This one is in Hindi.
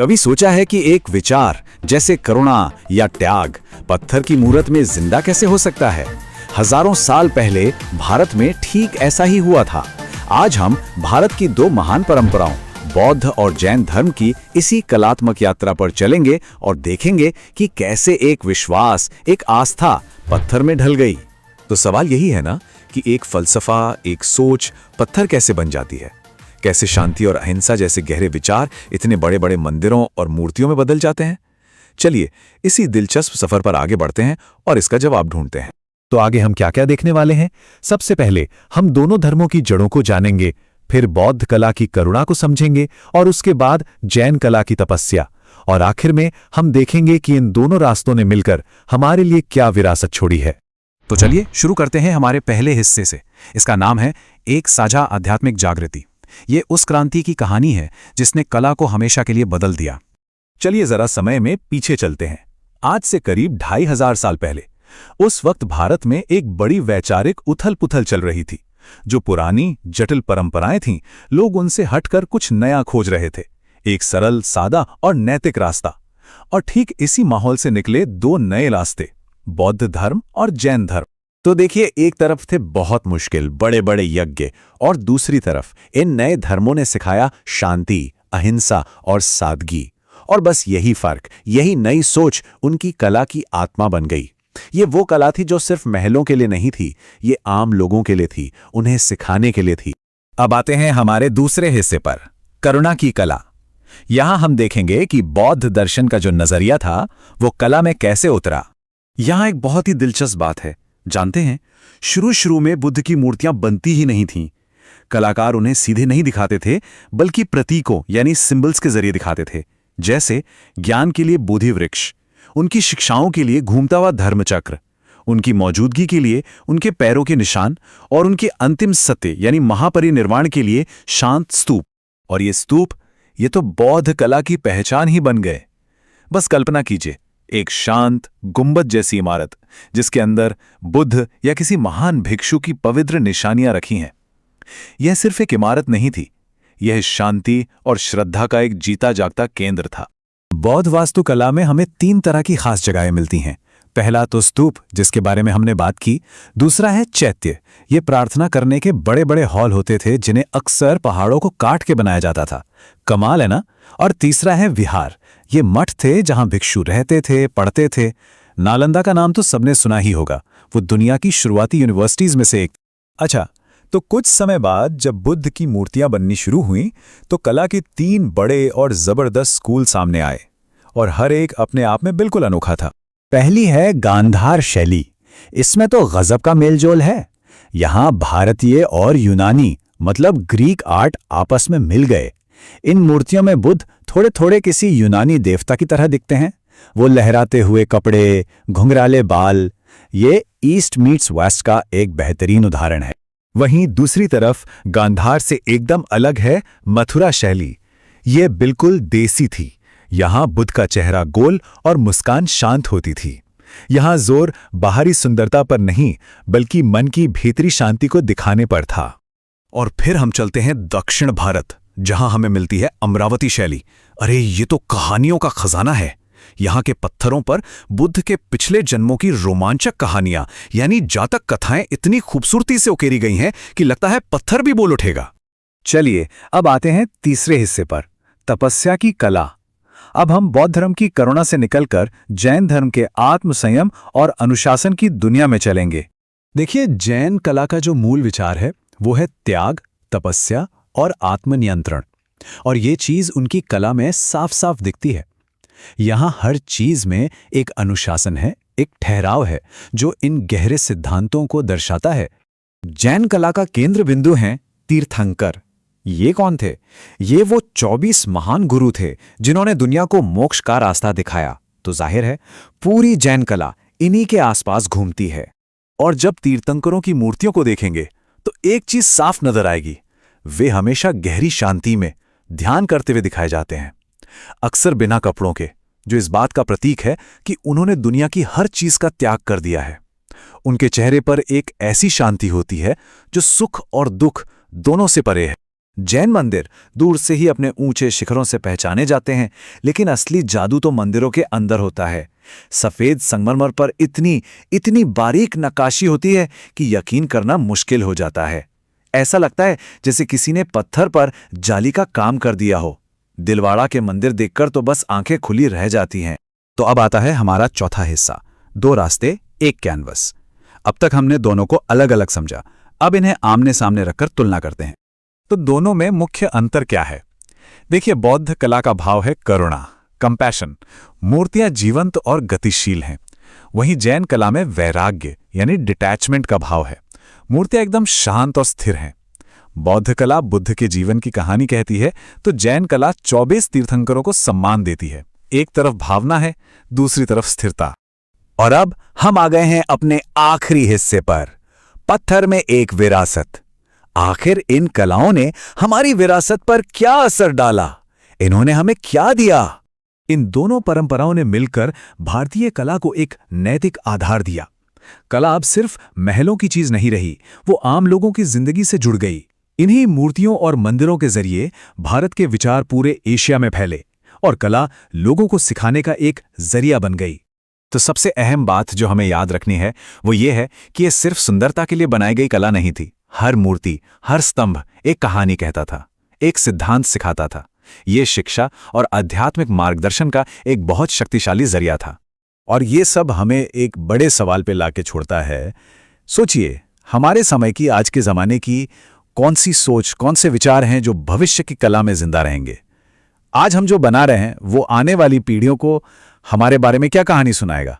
कभी सोचा है कि एक विचार जैसे करुणा या त्याग पत्थर की मूरत में जिंदा कैसे हो सकता है? हजारों साल पहले भारत में ठीक ऐसा ही हुआ था। आज हम भारत की दो महान परंपराओं बौद्ध और जैन धर्म की इसी कलात्मक यात्रा पर चलेंगे और देखेंगे कि कैसे एक विश्वास, एक आस्था पत्थर में ढल गई। तो सवाल यही है ना कि एक फलसफा, एक सोच पत्थर कैसे बन जाती है? कैसे शांति और अहिंसा जैसे गहरे विचार इतने बड़े बड़े मंदिरों और मूर्तियों में बदल जाते हैं? चलिए इसी दिलचस्प सफर पर आगे बढ़ते हैं और इसका जवाब ढूंढते हैं। तो आगे हम क्या क्या देखने वाले हैं? सबसे पहले हम दोनों धर्मों की जड़ों को जानेंगे, फिर बौद्ध कला की करुणा को समझेंगे और उसके बाद जैन कला की तपस्या, और आखिर में हम देखेंगे कि इन दोनों रास्तों ने मिलकर हमारे लिए क्या विरासत छोड़ी है। तो चलिए शुरू करते हैं हमारे पहले हिस्से से। इसका नाम है एक साझा आध्यात्मिक जागृति। ये उस क्रांति की कहानी है जिसने कला को हमेशा के लिए बदल दिया। चलिए जरा समय में पीछे चलते हैं। आज से करीब 2500 साल पहले उस वक्त भारत में एक बड़ी वैचारिक उथल-पुथल चल रही थी। जो पुरानी जटिल परंपराएं थीं, लोग उनसे हटकर कुछ नया खोज रहे थे, एक सरल, सादा और नैतिक रास्ता। और ठीक इसी माहौल से निकले दो नए रास्ते, बौद्ध धर्म और जैन धर्म। तो देखिए, एक तरफ थे बहुत मुश्किल बड़े बड़े यज्ञ और दूसरी तरफ इन नए धर्मों ने सिखाया शांति, अहिंसा और सादगी। और बस यही फर्क, यही नई सोच उनकी कला की आत्मा बन गई। ये वो कला थी जो सिर्फ महलों के लिए नहीं थी, ये आम लोगों के लिए थी, उन्हें सिखाने के लिए थी। अब आते हैं हमारे दूसरे हिस्से पर, करुणा की कला। यहां हम देखेंगे कि बौद्ध दर्शन का जो नजरिया था वो कला में कैसे उतरा। यहां एक बहुत ही दिलचस्प बात है। जानते हैं, शुरू में बुद्ध की मूर्तियां बनती ही नहीं थीं। कलाकार उन्हें सीधे नहीं दिखाते थे, बल्कि प्रतीकों यानी सिंबल्स के जरिए दिखाते थे। जैसे ज्ञान के लिए बोधि वृक्ष, उनकी शिक्षाओं के लिए घूमता हुआ धर्मचक्र, उनकी मौजूदगी के लिए उनके पैरों के निशान, और उनके अंतिम सत्य यानी महापरिनिर्वाण के लिए शांत स्तूप। और ये स्तूप, ये तो बौद्ध कला की पहचान ही बन गए। बस कल्पना कीजिए, एक शांत गुंबद जैसी इमारत जिसके अंदर बुद्ध या किसी महान भिक्षु की पवित्र निशानियां रखी हैं। यह सिर्फ एक इमारत नहीं थी, यह शांति और श्रद्धा का एक जीता जागता केंद्र था। बौद्ध वास्तुकला में हमें 3 तरह की खास जगहें मिलती हैं। पहला तो स्तूप, जिसके बारे में हमने बात की। दूसरा है चैत्य, ये प्रार्थना करने के बड़े बड़े हॉल होते थे जिन्हें अक्सर पहाड़ों को काट के बनाया जाता था। कमाल है ना। और तीसरा है विहार, ये मठ थे जहां भिक्षु रहते थे, पढ़ते थे। नालंदा का नाम तो सबने सुना ही होगा, वो दुनिया की शुरुआती यूनिवर्सिटीज में से एक। अच्छा, तो कुछ समय बाद जब बुद्ध की मूर्तियां बननी शुरू हुईं, तो कला के 3 बड़े और जबरदस्त स्कूल सामने आए, और हर एक अपने आप में बिल्कुल अनोखा था। पहली है गांधार शैली। इसमें तो गजब का मेलजोल है। यहां भारतीय और यूनानी मतलब ग्रीक आर्ट आपस में मिल गए। इन मूर्तियों में बुद्ध थोड़े थोड़े किसी यूनानी देवता की तरह दिखते हैं। वो लहराते हुए कपड़े, घुंघराले बाल, ये ईस्ट मीट्स वेस्ट का एक बेहतरीन उदाहरण है। वहीं दूसरी तरफ गांधार से एकदम अलग है मथुरा शैली। ये बिल्कुल देसी थी। यहां बुद्ध का चेहरा गोल और मुस्कान शांत होती थी। यहां जोर बाहरी सुंदरता पर नहीं, बल्कि मन की भीतरी शांति को दिखाने पर था। और फिर हम चलते हैं दक्षिण भारत, जहां हमें मिलती है अमरावती शैली। अरे ये तो कहानियों का खजाना है। यहां के पत्थरों पर बुद्ध के पिछले जन्मों की रोमांचक कहानियां यानी जातक कथाएं इतनी खूबसूरती से उकेरी गई हैं कि लगता है पत्थर भी बोल उठेगा। चलिए अब आते हैं तीसरे हिस्से पर, तपस्या की कला। अब हम बौद्ध धर्म की करुणा से निकलकर जैन धर्म के आत्मसंयम और अनुशासन की दुनिया में चलेंगे। देखिए, जैन कला का जो मूल विचार है वो है त्याग, तपस्या और आत्मनियंत्रण। और ये चीज उनकी कला में साफ साफ दिखती है। यहां हर चीज में एक अनुशासन है, एक ठहराव है जो इन गहरे सिद्धांतों को दर्शाता है। जैन कला का केंद्र बिंदु हैं तीर्थंकर। ये कौन थे? ये वो 24 महान गुरु थे जिन्होंने दुनिया को मोक्ष का रास्ता दिखाया। तो जाहिर है पूरी जैन कला इन्हीं के आसपास घूमती है। और जब तीर्थंकरों की मूर्तियों को देखेंगे तो एक चीज साफ नजर आएगी, वे हमेशा गहरी शांति में ध्यान करते हुए दिखाए जाते हैं, अक्सर बिना कपड़ों के, जो इस बात का प्रतीक है कि उन्होंने दुनिया की हर चीज का त्याग कर दिया है। उनके चेहरे पर एक ऐसी शांति होती है जो सुख और दुख दोनों से परे है। जैन मंदिर दूर से ही अपने ऊंचे शिखरों से पहचाने जाते हैं, लेकिन असली जादू तो मंदिरों के अंदर होता है। सफेद संगमरमर पर इतनी इतनी बारीक नक्काशी होती है कि यकीन करना मुश्किल हो जाता है। ऐसा लगता है जैसे किसी ने पत्थर पर जाली का काम कर दिया हो। दिलवाड़ा के मंदिर देखकर तो बस आंखें खुली रह जाती हैं। तो अब आता है हमारा चौथा हिस्सा, 2 रास्ते एक कैनवस। अब तक हमने दोनों को अलग अलग समझा, अब इन्हें आमने सामने रखकर तुलना करते हैं। तो दोनों में मुख्य अंतर क्या है? देखिए, बौद्ध कला का भाव है करुणा, कंपैशन। मूर्तियां जीवंत और गतिशील हैं। वहीं जैन कला में वैराग्य यानी डिटैचमेंट का भाव है। मूर्तियां एकदम शांत और स्थिर हैं। बौद्ध कला बुद्ध के जीवन की कहानी कहती है, तो जैन कला 24 तीर्थंकरों को सम्मान देती है। एक तरफ भावना है, दूसरी तरफ स्थिरता। और अब हम आ गए हैं अपने आखिरी हिस्से पर, पत्थर में एक विरासत। आखिर इन कलाओं ने हमारी विरासत पर क्या असर डाला? इन्होंने हमें क्या दिया? इन दोनों परंपराओं ने मिलकर भारतीय कला को एक नैतिक आधार दिया। कला अब सिर्फ महलों की चीज नहीं रही, वो आम लोगों की जिंदगी से जुड़ गई। इन्हीं मूर्तियों और मंदिरों के जरिए भारत के विचार पूरे एशिया में फैले और कला लोगों को सिखाने का एक जरिया बन गई। तो सबसे अहम बात जो हमें याद रखनी है वो ये है कि ये सिर्फ सुंदरता के लिए बनाई गई कला नहीं थी। हर मूर्ति, हर स्तंभ एक कहानी कहता था, एक सिद्धांत सिखाता था। ये शिक्षा और आध्यात्मिक मार्गदर्शन का एक बहुत शक्तिशाली जरिया था। और ये सब हमें एक बड़े सवाल पे लाके छोड़ता है। सोचिए, हमारे समय की, आज के ज़माने की कौन सी सोच, कौन से विचार हैं जो भविष्य की कला में जिंदा रहेंगे? आज हम जो बना रहे हैं वो आने वाली पीढ़ियों को हमारे बारे में क्या कहानी सुनाएगा?